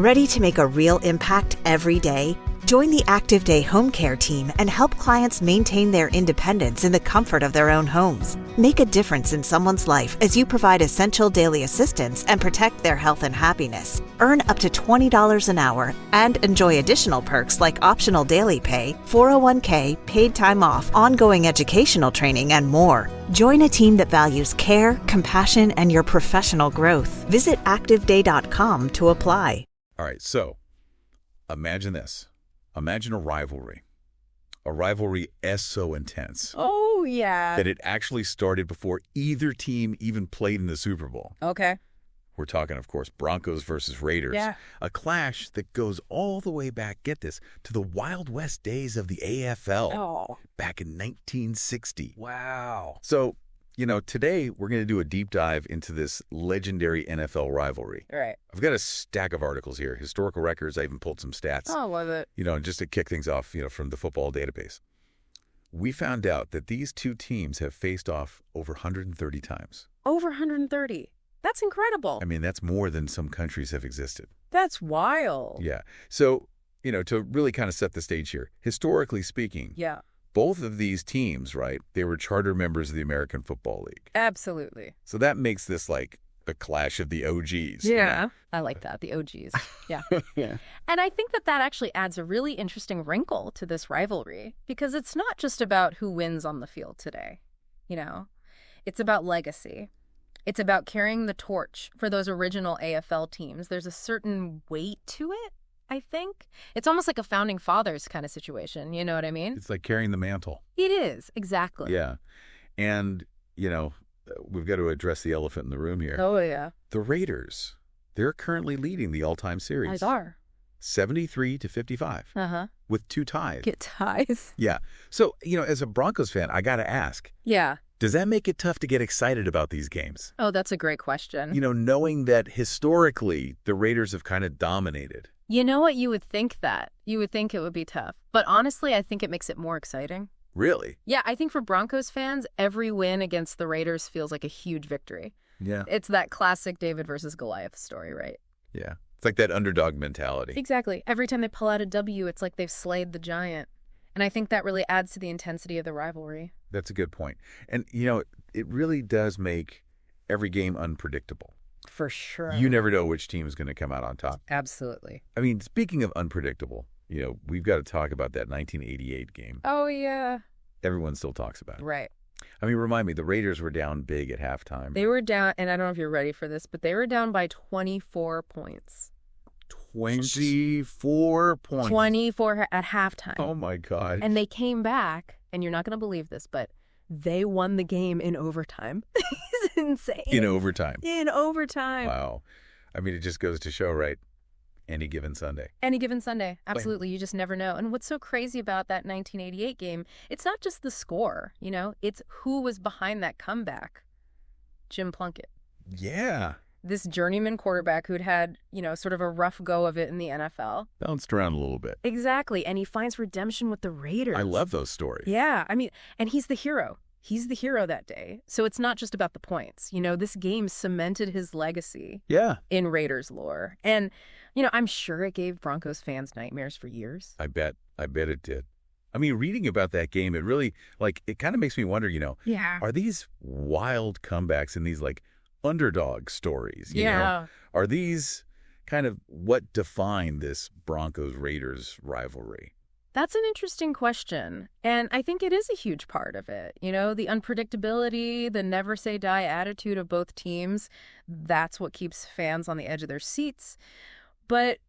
Ready to make a real impact every day? Join the Active Day Home Care team and help clients maintain their independence in the comfort of their own homes. Make a difference in someone's life as you provide essential daily assistance and protect their health and happiness. Earn up to $20 an hour and enjoy additional perks like optional daily pay, 401k, paid time off, ongoing educational training, and more. Join a team that values care, compassion, and your professional growth. Visit activeday.com to apply. All right, so imagine this. Imagine a rivalry. A rivalry as so intense. Oh, yeah. That it actually started before either team even played in the Super Bowl. Okay. We're talking, of course, Broncos versus Raiders. Yeah. A clash that goes all the way back, get this, to the Wild West days of the AFL. Oh. Back in 1960. Wow. So, today we're going to do a deep dive into this legendary NFL rivalry. All right. I've got a stack of articles here, historical records. I even pulled some stats. Oh, love it. Just to kick things off, from the football database. We found out that these two teams have faced off over 130 times. Over 130. That's incredible. I mean, that's more than some countries have existed. That's wild. Yeah. So, to really kind of set the stage here, historically speaking, Yeah. both of these teams, right, they were charter members of the American Football League. Absolutely. So that makes this like a clash of the OGs. Yeah. I like that, the OGs. Yeah. Yeah. And I think that adds a really interesting wrinkle to this rivalry, because it's not just about who wins on the field today. It's about legacy. It's about carrying the torch for those original AFL teams. There's a certain weight to it, I think. It's almost like a founding fathers kind of situation. You know what I mean? It's like carrying the mantle. It is, exactly. Yeah. And, we've got to address the elephant in the room here. Oh, yeah. The Raiders, they're currently leading the all-time series. They are. 73-55. Uh-huh. With 2 ties. Get ties. Yeah. So, as a Broncos fan, I got to ask. Yeah. Does that make it tough to get excited about these games? Oh, that's a great question. Knowing that historically the Raiders have kind of dominated. You know what? You would think that. You would think it would be tough. But honestly, I think it makes it more exciting. Really? Yeah, I think for Broncos fans, every win against the Raiders feels like a huge victory. Yeah. It's that classic David versus Goliath story, right? Yeah. It's like that underdog mentality. Exactly. Every time they pull out a W, it's like they've slayed the giant. And I think that really adds to the intensity of the rivalry. That's a good point. And, it really does make every game unpredictable. For sure. You never know which team is going to come out on top. Absolutely. I mean, speaking of unpredictable, we've got to talk about that 1988 game. Oh, yeah. Everyone still talks about it. Right. I mean, remind me, the Raiders were down big at halftime. They were down, and I don't know if you're ready for this, but they were down by 24 points. 24 points. 24 at halftime. Oh, my God. And they came back, and you're not going to believe this, but they won the game in overtime. It's insane. In overtime. In overtime. Wow. I mean, it just goes to show, right? Any given Sunday. Any given Sunday. Absolutely. You just never know. And what's so crazy about that 1988 game, it's not just the score, it's who was behind that comeback. Jim Plunkett. Yeah. This journeyman quarterback who'd had, sort of a rough go of it in the NFL. Bounced around a little bit. Exactly. And he finds redemption with the Raiders. I love those stories. Yeah. I mean, and he's the hero. He's the hero that day. So it's not just about the points. This game cemented his legacy. Yeah. In Raiders lore. And, I'm sure it gave Broncos fans nightmares for years. I bet it did. I mean, reading about that game, it really, it kind of makes me wonder, Yeah. Are these wild comebacks and these, underdog stories? You know? Are these kind of what define this Broncos-Raiders rivalry? That's an interesting question. And I think it is a huge part of it. The unpredictability, the never say die attitude of both teams, that's what keeps fans on the edge of their seats. But,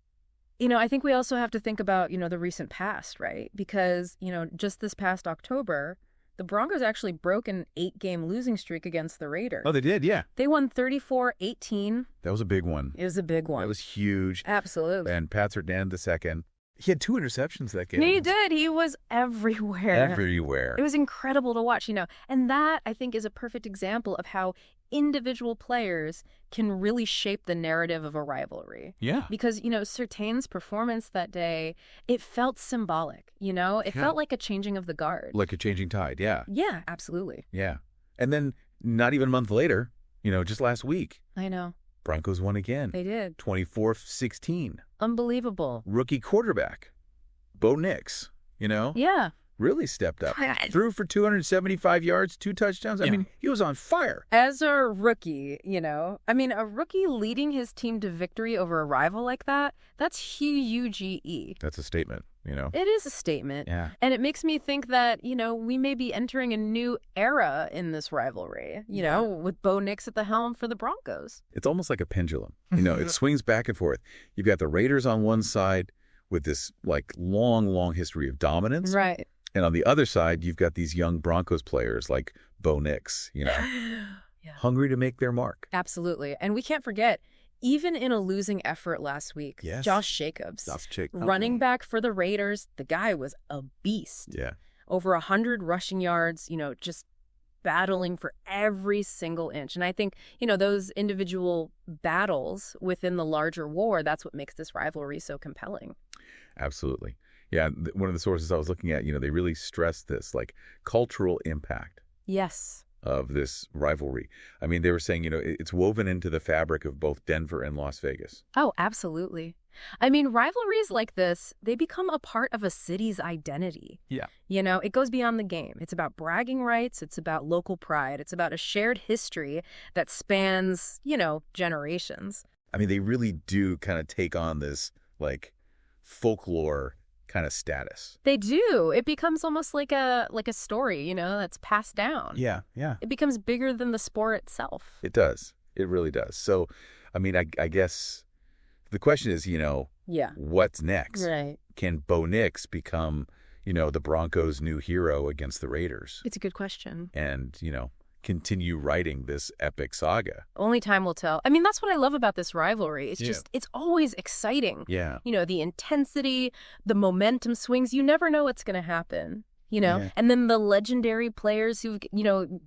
I think we also have to think about, the recent past, right? Because, just this past October, the Broncos actually broke an 8-game losing streak against the Raiders. Oh, they did, yeah. They won 34-18. That was a big one. It was a big one. That was huge. Absolutely. And Pat Surtain II, he had 2 interceptions that game. He did. He was everywhere. Everywhere. It was incredible to watch, And that, I think, is a perfect example of how individual players can really shape the narrative of a rivalry. Yeah. Because, Surtain's performance that day, it felt symbolic, It felt like a changing of the guard. Like a changing tide, yeah. Yeah, absolutely. Yeah. And then not even a month later, just last week. I know. Broncos won again. They did. 24-16. Unbelievable. Rookie quarterback, Bo Nix, Yeah. really stepped up. Threw for 275 yards, 2 touchdowns. I mean, he was on fire. As a rookie, a rookie leading his team to victory over a rival like that, that's huge. That's a statement, It is a statement. Yeah. And it makes me think that, we may be entering a new era in this rivalry, with Bo Nix at the helm for the Broncos. It's almost like a pendulum. It swings back and forth. You've got the Raiders on one side with this long history of dominance. Right. And on the other side, you've got these young Broncos players like Bo Nix, hungry to make their mark. Absolutely. And we can't forget, even in a losing effort last week, Josh Jacobs, running back for the Raiders, the guy was a beast. Yeah. Over 100 rushing yards, just battling for every single inch. And I think, those individual battles within the larger war, that's what makes this rivalry so compelling. Absolutely. Yeah, one of the sources I was looking at, they really stressed this, cultural impact. Yes. Of this rivalry. I mean, they were saying, it's woven into the fabric of both Denver and Las Vegas. Oh, absolutely. I mean, rivalries like this, they become a part of a city's identity. Yeah. It goes beyond the game. It's about bragging rights. It's about local pride. It's about a shared history that spans, generations. I mean, they really do kind of take on this, folklore kind of status. They do. It becomes almost like a story, that's passed down. Yeah. It becomes bigger than the sport itself. It does. It really does. So, I mean, I guess the question is, what's next? Right. Can Bo Nix become, the Broncos' new hero against the Raiders? It's a good question. And, continue writing this epic saga. Only time will tell. I mean, that's what I love about this rivalry. It's just, it's always exciting. Yeah. The intensity, the momentum swings, you never know what's going to happen, And then the legendary players who,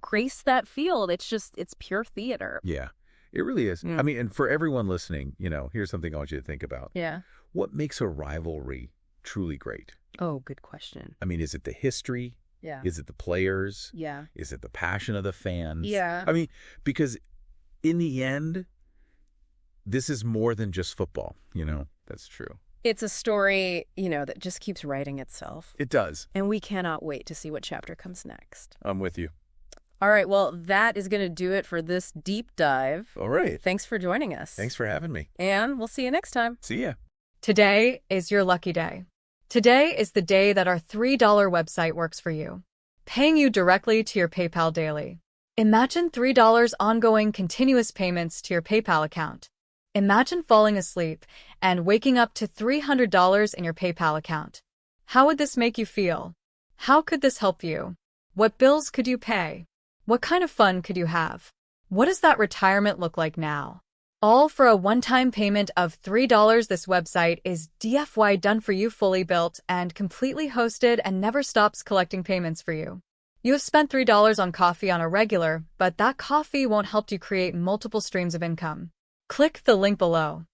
grace that field, it's pure theater. Yeah, it really is. Yeah. I mean, and for everyone listening, here's something I want you to think about. Yeah. What makes a rivalry truly great? Oh, good question. I mean, is it the history? Yeah. Is it the players? Yeah. Is it the passion of the fans? Yeah. I mean, because in the end, this is more than just football, That's true. It's a story, that just keeps writing itself. It does. And we cannot wait to see what chapter comes next. I'm with you. All right. Well, that is going to do it for this deep dive. All right. Thanks for joining us. Thanks for having me. And we'll see you next time. See ya. Today is your lucky day. Today is the day that our $3 website works for you, paying you directly to your PayPal daily. Imagine $3 ongoing continuous payments to your PayPal account. Imagine falling asleep and waking up to $300 in your PayPal account. How would this make you feel? How could this help you? What bills could you pay? What kind of fun could you have? What does that retirement look like now? All for a one-time payment of $3. This website is DFY done for you, fully built and completely hosted, and never stops collecting payments for you. You have spent $3 on coffee on a regular, but that coffee won't help you create multiple streams of income. Click the link below.